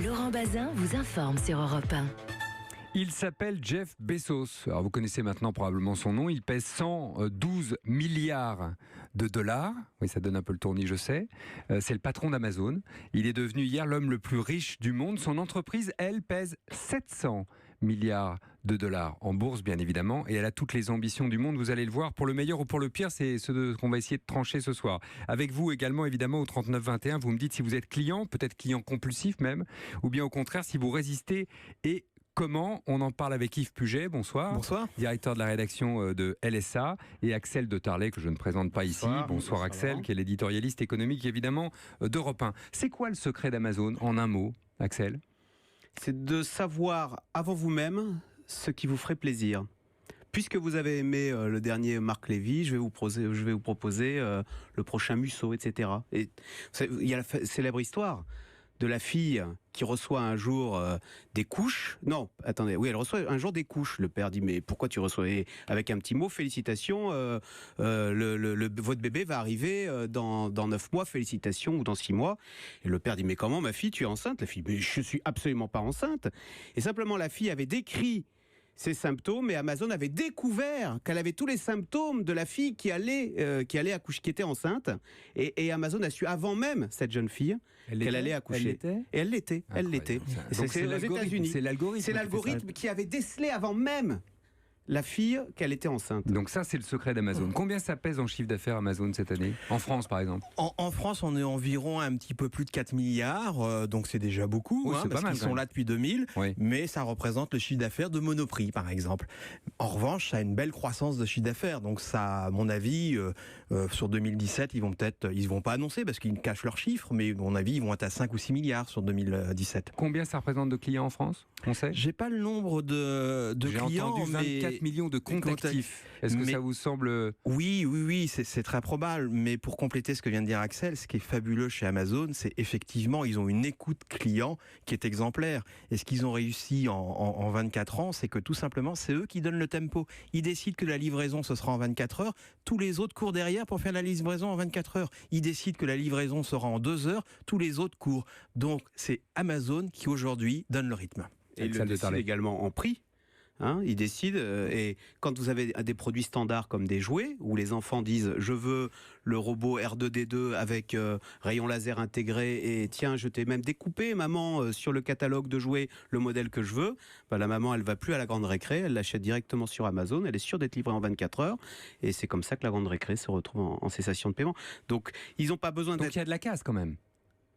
Laurent Bazin vous informe sur Europe 1. Il s'appelle Jeff Bezos. Alors vous connaissez maintenant probablement son nom. Il pèse 112 milliards de dollars. Oui, ça donne un peu le tournis, je sais. C'est le patron d'Amazon. Il est devenu hier l'homme le plus riche du monde. Son entreprise, elle, pèse 700 milliards de dollars en bourse, bien évidemment. Et elle a toutes les ambitions du monde. Vous allez le voir. Pour le meilleur ou pour le pire, c'est ce qu'on va essayer de trancher ce soir. Avec vous également, évidemment, au 3921, vous me dites si vous êtes client, peut-être client compulsif même, ou bien au contraire, si vous résistez et comment. On en parle avec Yves Puget, bonsoir. Bonsoir. Directeur de la rédaction de LSA, et Axel de Tarlet, que je ne présente pas ici. Bonsoir Axel, Laurent. qui est l'éditorialiste économique évidemment d'Europe 1. C'est quoi le secret d'Amazon en un mot, Axel ? C'est de savoir avant vous-même ce qui vous ferait plaisir. Puisque vous avez aimé le dernier Marc Lévy, je vais vous proposer le prochain Musso, etc. Et il y a la célèbre histoire de la fille qui reçoit un jour des couches. Non, attendez, oui, elle reçoit un jour des couches. Le père dit, mais pourquoi tu reçois ? Et avec un petit mot, félicitations, votre bébé va arriver dans 9 mois, félicitations, ou dans 6 mois. Et le père dit, mais comment, ma fille, tu es enceinte ? La fille, mais je suis absolument pas enceinte. Et simplement, la fille avait décrit ses symptômes, et Amazon avait découvert qu'elle avait tous les symptômes de la fille qui allait accoucher, qui était enceinte, et Amazon a su avant même cette jeune fille qu'elle allait accoucher. Elle l'était ? Elle l'était. C'est aux États-Unis. C'est l'algorithme. C'est l'algorithme qui avait décelé avant même la fille qu'elle était enceinte. Donc ça, c'est le secret d'Amazon. Combien ça pèse en chiffre d'affaires Amazon cette année ? En France, par exemple ? En France, on est environ un petit peu plus de 4 milliards, donc c'est déjà beaucoup, Oui, c'est pas parce mal, qu'ils quand sont même. là depuis 2000, Oui. mais ça représente le chiffre d'affaires de Monoprix, par exemple. En revanche, ça a une belle croissance de chiffre d'affaires, donc ça, à mon avis, sur 2017, ils vont pas annoncer, parce qu'ils cachent leurs chiffres, mais à mon avis, ils vont être à 5 ou 6 milliards sur 2017. Combien ça représente de clients en France ? On sait ? J'ai pas le nombre de J'ai clients, entendu 24 millions de comptes actifs. Est-ce que mais- ça vous semble... Oui, c'est très probable. Mais pour compléter ce que vient de dire Axel, ce qui est fabuleux chez Amazon, c'est effectivement, ils ont une écoute client qui est exemplaire. Et ce qu'ils ont réussi en 24 ans, c'est que tout simplement, c'est eux qui donnent le tempo. Ils décident que la livraison, ce sera en 24 heures. Tous les autres courent derrière pour faire la livraison en 24 heures. Ils décident que la livraison sera en 2 heures. Tous les autres courent. Donc, c'est Amazon qui, aujourd'hui, donne le rythme. Et il Axel le de décide Tarlet. également en prix. Ils décident, et quand vous avez des produits standards comme des jouets, où les enfants disent je veux le robot R2D2 avec rayon laser intégré, et tiens, je t'ai même découpé, maman, sur le catalogue de jouets, le modèle que je veux, la maman, elle va plus à la grande récré, elle l'achète directement sur Amazon, elle est sûre d'être livrée en 24 heures, et c'est comme ça que la grande récré se retrouve en cessation de paiement. Donc, ils n'ont pas besoin Donc d'être... il y a de la casse quand même.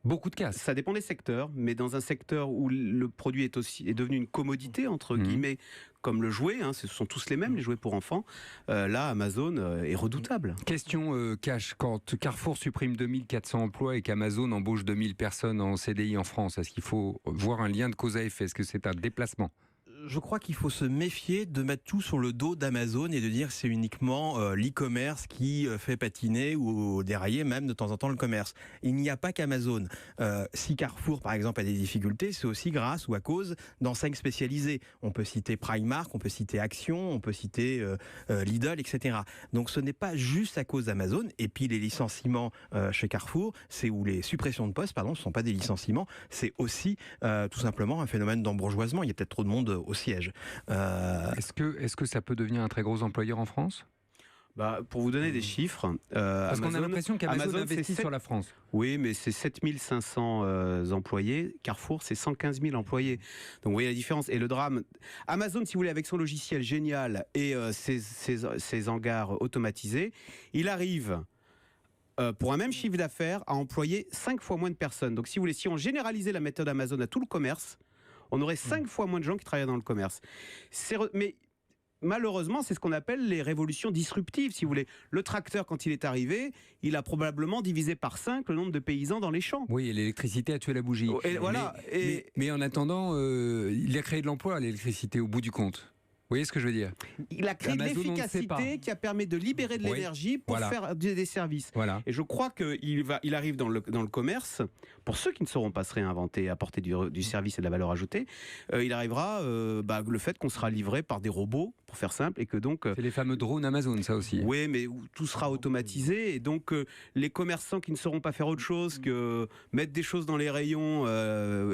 Beaucoup de casse. Ça dépend des secteurs, mais dans un secteur où le produit est devenu une commodité, entre guillemets, comme le jouet, ce sont tous les mêmes, les jouets pour enfants, là, Amazon est redoutable. Question cash, quand Carrefour supprime 2400 emplois et qu'Amazon embauche 2000 personnes en CDI en France, est-ce qu'il faut voir un lien de cause à effet ? Est-ce que c'est un déplacement ? Je crois qu'il faut se méfier de mettre tout sur le dos d'Amazon et de dire que c'est uniquement l'e-commerce qui fait patiner ou dérailler même de temps en temps le commerce. Il n'y a pas qu'Amazon. Si Carrefour, par exemple, a des difficultés, c'est aussi grâce ou à cause d'enseignes spécialisées. On peut citer Primark, on peut citer Action, on peut citer Lidl, etc. Donc ce n'est pas juste à cause d'Amazon. Et puis les licenciements chez Carrefour, ou les suppressions de postes, pardon, ce ne sont pas des licenciements, c'est aussi tout simplement un phénomène d'embourgeoisement. Il y a peut-être trop de monde au siège. Est-ce que ça peut devenir un très gros employeur en France ? Pour vous donner des chiffres, Parce qu'on a l'impression qu'Amazon investit c'est sur la France. Oui, mais c'est 7500 employés. Carrefour, c'est 115 000 employés. Donc vous voyez la différence. Et le drame, Amazon, si vous voulez, avec son logiciel génial et ses hangars automatisés, il arrive... pour un même chiffre d'affaires, à employer 5 fois moins de personnes. Donc si vous voulez, si on généralisait la méthode Amazon à tout le commerce, on aurait 5 fois moins de gens qui travaillent dans le commerce. Mais malheureusement, c'est ce qu'on appelle les révolutions disruptives, si vous voulez. Le tracteur, quand il est arrivé, il a probablement divisé par 5 le nombre de paysans dans les champs. Oui, et l'électricité a tué la bougie. Et voilà. Mais en attendant, il a créé de l'emploi, l'électricité, au bout du compte. Vous voyez ce que je veux dire ? Il a créé de Amazon, on ne sait pas. l'efficacité qui a permis de libérer de l'énergie pour faire des services. Voilà. Et je crois qu'il arrive dans le commerce, pour ceux qui ne sauront pas se réinventer, apporter du service et de la valeur ajoutée, il arrivera le fait qu'on sera livré par des robots pour faire simple, et que donc C'est les fameux drones Amazon, ça aussi. oui, mais où tout sera automatisé, et donc les commerçants qui ne sauront pas faire autre chose que mettre des choses dans les rayons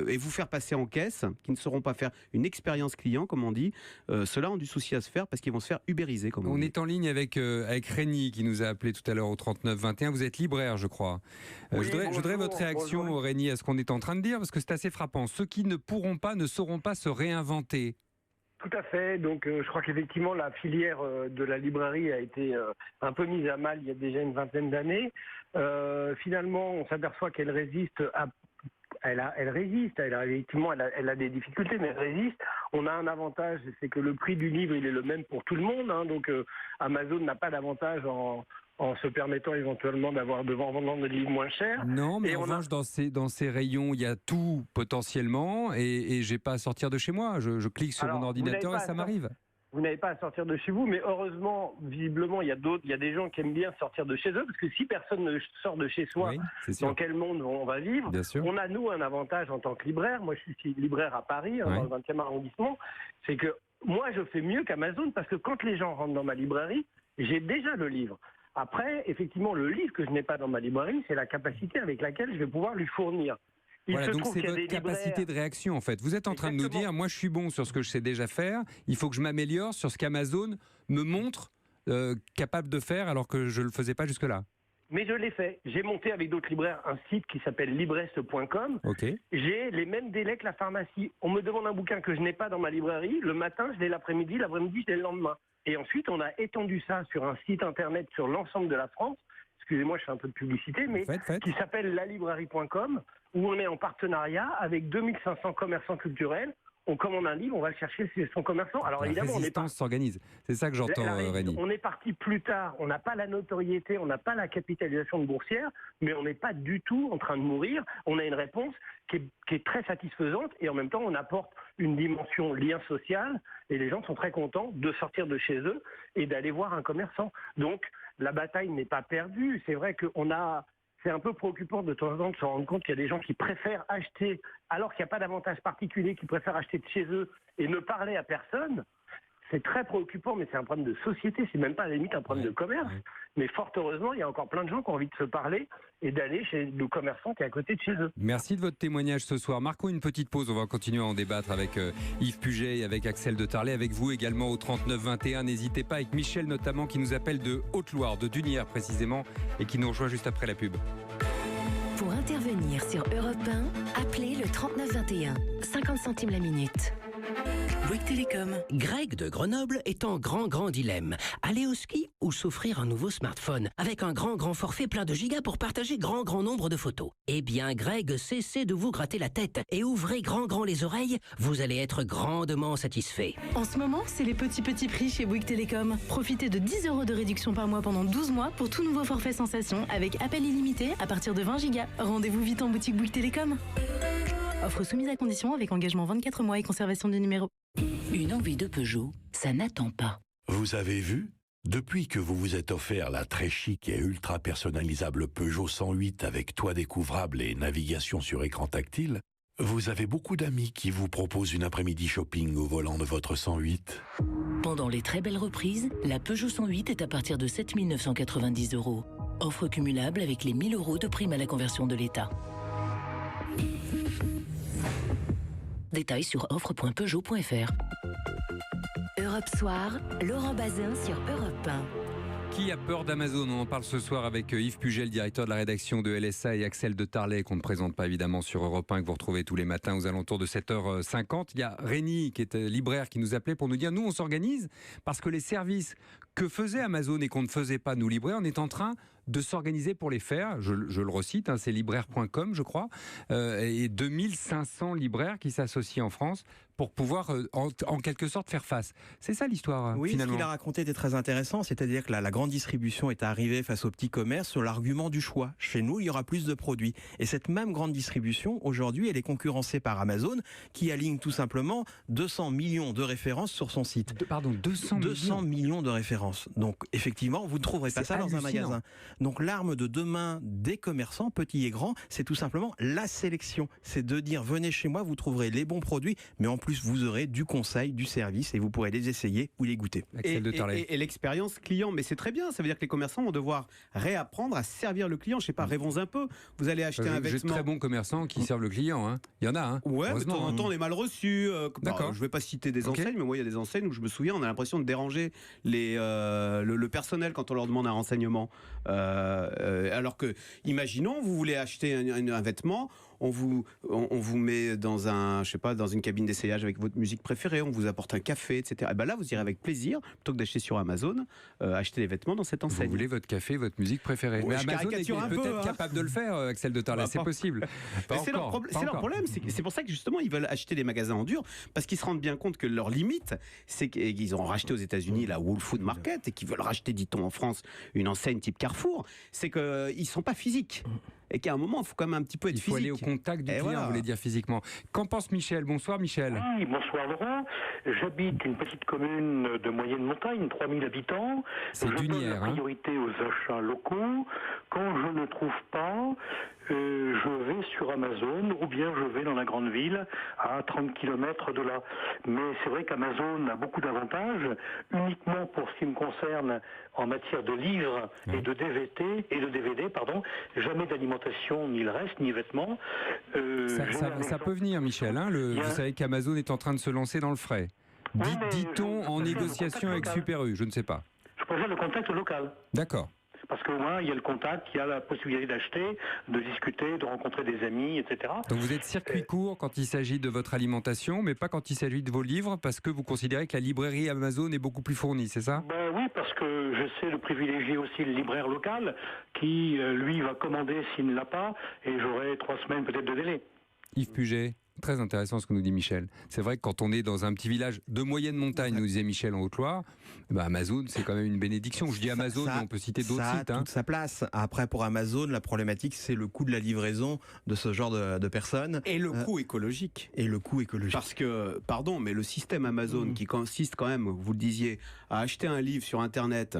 et vous faire passer en caisse, qui ne sauront pas faire une expérience client, comme on dit, ceux-là ont du souci à se faire parce qu'ils vont se faire ubériser, comme on On dit. est en ligne avec Rémi qui nous a appelé tout à l'heure au 3921. Vous êtes libraire, je crois. Oui, je voudrais votre réaction, bonjour. Rémi, à ce qu'on est en train de dire, parce que c'est assez frappant. Ceux qui ne pourront pas, ne sauront pas se réinventer. Tout à fait. Donc, je crois qu'effectivement, la filière de la librairie a été un peu mise à mal il y a déjà une vingtaine d'années. Finalement, on s'aperçoit qu'elle résiste elle résiste. Effectivement, elle a des difficultés, mais elle résiste. On a un avantage, c'est que le prix du livre, il est le même pour tout le monde. Hein. Donc, Amazon n'a pas d'avantage en se permettant éventuellement de vendre des livres moins chers. Non, mais Et en on a- revanche, dans ces rayons, il y a tout potentiellement, et j'ai pas à sortir de chez moi. Je clique sur Alors, mon vous ordinateur n'avez et pas ça à m'arrive. Vous n'avez pas à sortir de chez vous, mais heureusement, visiblement, il y a des gens qui aiment bien sortir de chez eux, parce que si personne ne sort de chez soi, Oui, c'est dans sûr. quel monde on va vivre? Bien sûr. On a, nous, un avantage en tant que libraire. Moi, je suis libraire à Paris, Ouais. dans le 20e arrondissement. C'est que moi, je fais mieux qu'Amazon, parce que quand les gens rentrent dans ma librairie, j'ai déjà le livre. Après, effectivement, le livre que je n'ai pas dans ma librairie, c'est la capacité avec laquelle je vais pouvoir lui fournir. Il Voilà, se donc trouve c'est qu'il y a votre des capacité libraires- de réaction en fait. Vous êtes en train de nous Exactement. dire, moi je suis bon sur ce que je sais déjà faire, il faut que je m'améliore sur ce qu'Amazon me montre capable de faire alors que je ne le faisais pas jusque-là. Mais je l'ai fait. J'ai monté avec d'autres libraires un site qui s'appelle libresse.com. Ok. J'ai les mêmes délais que la pharmacie. On me demande un bouquin que je n'ai pas dans ma librairie. Le matin, je l'ai l'après-midi. L'après-midi, je l'ai le lendemain. Et ensuite, on a étendu ça sur un site internet sur l'ensemble de la France. Excusez-moi, je fais un peu de publicité, mais Faites. qui s'appelle lalibrairie.com, où on est en partenariat avec 2500 commerçants culturels. On commande un livre, on va le chercher chez son commerçant. Alors La évidemment, on n'est pas résistance s'organise. C'est ça que j'entends, Rémi. on est parti plus tard, on n'a pas la notoriété, on n'a pas la capitalisation de boursière, mais on n'est pas du tout en train de mourir. On a une réponse qui est très satisfaisante, et en même temps on apporte une dimension lien social, et les gens sont très contents de sortir de chez eux et d'aller voir un commerçant. Donc la bataille n'est pas perdue. C'est vrai c'est un peu préoccupant de temps en temps de se rendre compte qu'il y a des gens qui préfèrent acheter, alors qu'il n'y a pas d'avantage particulier, qui préfèrent acheter de chez eux et ne parler à personne. C'est très préoccupant, mais c'est un problème de société, c'est même pas à la limite un problème de commerce. Mais fort heureusement, il y a encore plein de gens qui ont envie de se parler et d'aller chez le commerçant qui est à côté de chez eux. Merci de votre témoignage ce soir. Marquons une petite pause, on va continuer à en débattre avec Yves Puget et avec Axel de Tarlet, avec vous également au 3921. N'hésitez pas, avec Michel notamment qui nous appelle de Haute-Loire, de Dunière précisément, et qui nous rejoint juste après la pub. Pour intervenir sur Europe 1, appelez le 3921. 50 centimes la minute. Bouygues Télécom. Greg de Grenoble est en grand dilemme. Aller au ski ou s'offrir un nouveau smartphone avec un grand forfait plein de gigas pour partager grand nombre de photos. Eh bien, Greg, cessez de vous gratter la tête et ouvrez grand les oreilles. Vous allez être grandement satisfait. En ce moment, c'est les petits prix chez Bouygues Télécom. Profitez de 10 € de réduction par mois pendant 12 mois pour tout nouveau forfait sensation avec appel illimité à partir de 20 gigas. Rendez-vous vite en boutique Bouygues Télécom. Offre soumise à condition avec engagement 24 mois et conservation du numéro. Une envie de Peugeot, ça n'attend pas. Vous avez vu? Depuis que vous vous êtes offert la très chic et ultra personnalisable Peugeot 108 avec toit découvrable et navigation sur écran tactile, vous avez beaucoup d'amis qui vous proposent une après-midi shopping au volant de votre 108. Pendant les très belles reprises, la Peugeot 108 est à partir de 7 990 €. Offre cumulable avec les 1 000 € de prime à la conversion de l'État. Détails sur offre.peugeot.fr. Europe Soir, Laurent Bazin sur Europe 1. Qui a peur d'Amazon? On en parle ce soir avec Yves Puget, le directeur de la rédaction de LSA, et Axel de Tarlet, qu'on ne présente pas évidemment sur Europe 1, que vous retrouvez tous les matins aux alentours de 7h50. Il y a Rémi, qui est libraire, qui nous appelait pour nous dire, nous on s'organise parce que les services que faisait Amazon et qu'on ne faisait pas nous libraires, on est en train de s'organiser pour les faire. Je le recite, c'est libraire.com je crois, et 2500 libraires qui s'associent en France pour pouvoir en quelque sorte faire face. C'est ça l'histoire Oui, finalement. ce qu'il a raconté était très intéressant, c'est-à-dire que la grande distribution est arrivée face au petit commerce sur l'argument du choix. Chez nous, il y aura plus de produits. Et cette même grande distribution, aujourd'hui, elle est concurrencée par Amazon, qui aligne tout simplement 200 millions de références sur son site. Pardon, 200 200 millions de références. France. Donc effectivement, vous ne trouverez pas C'est ça dans un hallucinant. magasin. Donc l'arme de demain des commerçants, petits et grands, c'est tout simplement la sélection. C'est de dire venez chez moi, vous trouverez les bons produits, mais en plus vous aurez du conseil, du service et vous pourrez les essayer ou les goûter. Axel de Tarlet. Et l'expérience client, mais c'est très bien. Ça veut dire que les commerçants vont devoir réapprendre à servir le client. Je sais pas, rêvons un peu. Vous allez acheter un J'ai de vêtement. très bons commerçants qui servent le client. Hein. Il y en a. Hein. Ouais, mais de temps en temps, on est mal reçu. D'accord. Je vais pas citer des Ok. enseignes, mais moi, il y a des enseignes où je me souviens, on a l'impression de déranger le personnel quand on leur demande un renseignement. Alors que, imaginons, vous voulez acheter un vêtement. On vous met dans dans une cabine d'essayage avec votre musique préférée, on vous apporte un café, etc. Et ben là, vous irez avec plaisir, plutôt que d'acheter sur Amazon, acheter les vêtements dans cette enseigne. Vous voulez votre café, votre musique préférée. Ouais, mais je Amazon est caricature un peu, peut-être hein. capable de le faire, Axel de Tarlet. Bah, C'est pas- possible. Mais c'est leur problème, c'est pour ça que justement ils veulent acheter des magasins en dur, parce qu'ils se rendent bien compte que leur limite, c'est qu'ils ont racheté aux États-Unis la Whole Food Market et qu'ils veulent racheter, dit-on en France, une enseigne type Carrefour, c'est qu'ils sont pas physiques. Et qu'à un moment, il faut quand même un petit peu être Il faut physique. aller au contact du Et client, voilà. vous voulez dire physiquement. Qu'en pense Michel? Bonsoir Michel. Oui, bonsoir Laurent. J'habite une petite commune de moyenne montagne, 3000 habitants. C'est Je donne Dunière, la hein. priorité aux achats locaux. Quand je ne trouve pas, je vais sur Amazon ou bien je vais dans la grande ville à 30 km de là. Mais c'est vrai qu'Amazon a beaucoup d'avantages, uniquement pour ce qui me concerne en matière de livres et de DVD, pardon. Jamais d'alimentation, ni le reste, ni vêtements. Ça peut venir Michel. Hein, vous savez qu'Amazon est en train de se lancer dans le frais. Oui, mais Dit-on je en préfère le négociation avec contact local. Super U, je ne sais pas. Je préfère le contact local. D'accord. Parce qu'au moins, il y a le contact, il y a la possibilité d'acheter, de discuter, de rencontrer des amis, etc. Donc vous êtes circuit court quand il s'agit de votre alimentation, mais pas quand il s'agit de vos livres, parce que vous considérez que la librairie Amazon est beaucoup plus fournie, c'est ça? Ben oui, parce que je sais de privilégier aussi le libraire local, qui, lui, va commander s'il ne l'a pas, et j'aurai 3 semaines peut-être de délai. Yves Puget, très intéressant ce que nous dit Michel. C'est vrai que quand on est dans un petit village de moyenne montagne, nous disait Michel en Haute-Loire, Amazon c'est quand même une bénédiction. Je dis Amazon, mais on peut citer d'autres ça sites. a toute sa place. Après, pour Amazon, la problématique, c'est le coût de la livraison de ce genre de personnes. Et le coût écologique. Et le coût écologique. Parce que, pardon, mais le système Amazon qui consiste quand même, vous le disiez, à acheter un livre sur Internet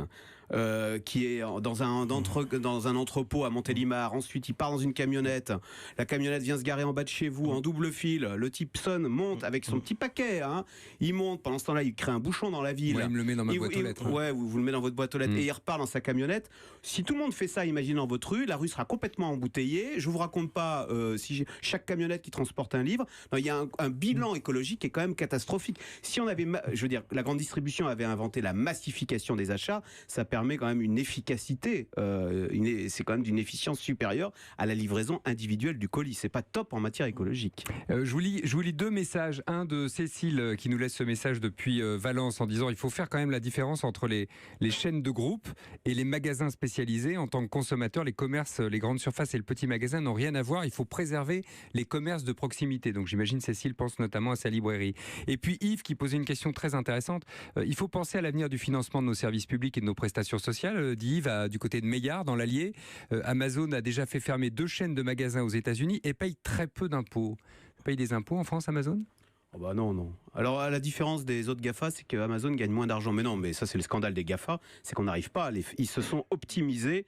qui est dans un entrepôt à Montélimar, ensuite il part dans une camionnette, la camionnette vient se garer en bas de chez vous en double fil, le type sonne, monte avec son petit paquet, hein. Il monte, pendant ce temps-là il crée un bouchon dans la ville. Moi, il me le met dans ma boîte aux lettres. Ouais, vous le mettez dans votre boîte aux lettres et il repart dans sa camionnette. Si tout le monde fait ça, imaginez dans votre rue, la rue sera complètement embouteillée. Je vous raconte pas si chaque camionnette qui transporte un livre, non, il y a un bilan écologique qui est quand même catastrophique. Si on avait, je veux dire, la grande distribution avait inventé la massification des achats, ça permet quand même une efficacité, c'est quand même d'une efficience supérieure à la livraison individuelle du colis. C'est pas top en matière écologique. Je vous lis 2 messages. Un de Cécile qui nous laisse ce message depuis Valence en disant il faut faire quand même la différence entre les chaînes de groupe et les magasins spécialisés. En tant que consommateur, les commerces, les grandes surfaces et le petit magasin n'ont rien à voir. Il faut préserver les commerces de proximité. Donc j'imagine Cécile pense notamment à sa librairie. Et puis Yves qui posait une question très intéressante. Il faut penser à l'avenir du financement de nos services publics et de nos prestations sociales, dit Yves, du côté de Meillard, dans l'Allier. Amazon a déjà fait fermer 2 chaînes de magasins aux États-Unis et paye très peu d'impôts. Paye des impôts en France, Amazon? Oh bah non. Alors à la différence des autres GAFA, c'est que Amazon gagne moins d'argent. Mais non, mais ça c'est le scandale des GAFA, c'est qu'on n'arrive pas ils se sont optimisés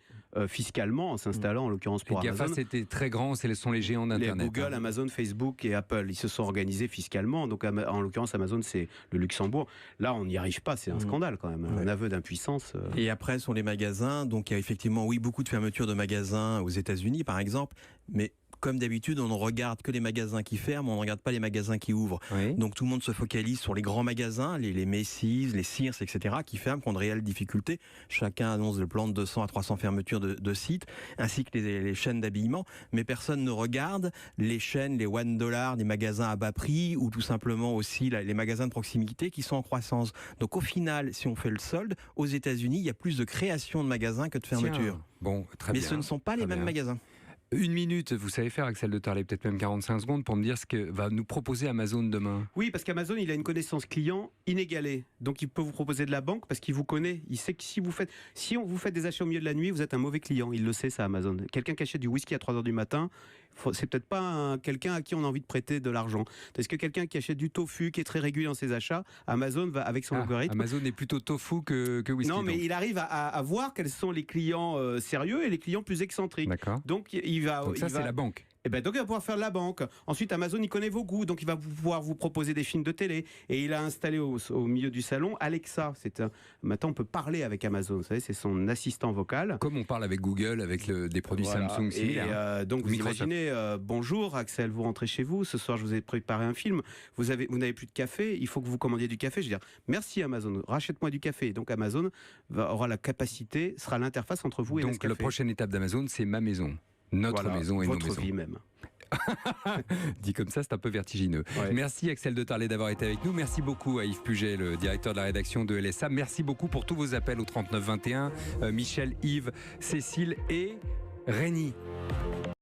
fiscalement en s'installant en l'occurrence pour les GAFA Amazon. c'était très grand, ce sont les géants Les d'Internet. Google, Amazon, Facebook et Apple, ils se sont organisés fiscalement. Donc en l'occurrence Amazon c'est le Luxembourg. Là on n'y arrive pas, c'est un scandale quand même, un aveu d'impuissance. Et après sont les magasins. Donc il y a effectivement beaucoup de fermetures de magasins aux États-Unis par exemple, mais comme d'habitude, on ne regarde que les magasins qui ferment, on ne regarde pas les magasins qui ouvrent. Oui. Donc tout le monde se focalise sur les grands magasins, les Macy's, les Sears, etc., qui ferment, qui ont de réelles difficultés. Chacun annonce le plan de 200 à 300 fermetures de sites, ainsi que les chaînes d'habillement. Mais personne ne regarde les chaînes, les $1, les magasins à bas prix, ou tout simplement aussi les magasins de proximité qui sont en croissance. Donc au final, si on fait le solde, aux États-Unis, il y a plus de création de magasins que de fermetures. Tiens, bon, très Mais bien. ce ne sont pas les Très mêmes bien. magasins. 1 minute, vous savez faire, Axel de Tarlet, peut-être même 45 secondes pour me dire ce que va nous proposer Amazon demain. Oui, parce qu'Amazon, il a une connaissance client inégalée. Donc, il peut vous proposer de la banque parce qu'il vous connaît. Il sait que si on vous faites des achats au milieu de la nuit, vous êtes un mauvais client. Il le sait, ça, Amazon. Quelqu'un qui achète du whisky à 3h du matin, c'est peut-être pas quelqu'un à qui on a envie de prêter de l'argent. Est-ce que quelqu'un qui achète du tofu, qui est très régulier dans ses achats, Amazon va avec son algorithme. Amazon est plutôt tofu que whisky. Non, mais donc. il arrive à voir quels sont les clients sérieux et les clients plus excentriques. D'accord. Donc il va. Donc ça, c'est la banque. Et ben donc il va pouvoir faire de la banque. Ensuite, Amazon, il connaît vos goûts, donc il va pouvoir vous proposer des films de télé. Et il a installé au milieu du salon Alexa. Maintenant, on peut parler avec Amazon. Vous savez, c'est son assistant vocal. Comme on parle avec Google, avec des produits Samsung similaires. Et donc vous imaginez, bonjour Axel, vous rentrez chez vous. Ce soir, je vous ai préparé un film. Vous n'avez plus de café. Il faut que vous commandiez du café. Je veux dire, merci Amazon, rachète-moi du café. Et donc Amazon aura la capacité, sera l'interface entre vous et Nescafé. Donc la prochaine étape d'Amazon, c'est ma maison. Notre maison et nos maisons. Votre vie même. Dit comme ça, c'est un peu vertigineux. Ouais. Merci Axel de Tarlet d'avoir été avec nous. Merci beaucoup à Yves Puget, le directeur de la rédaction de LSA. Merci beaucoup pour tous vos appels au 39 21. Michel, Yves, Cécile et Rémi.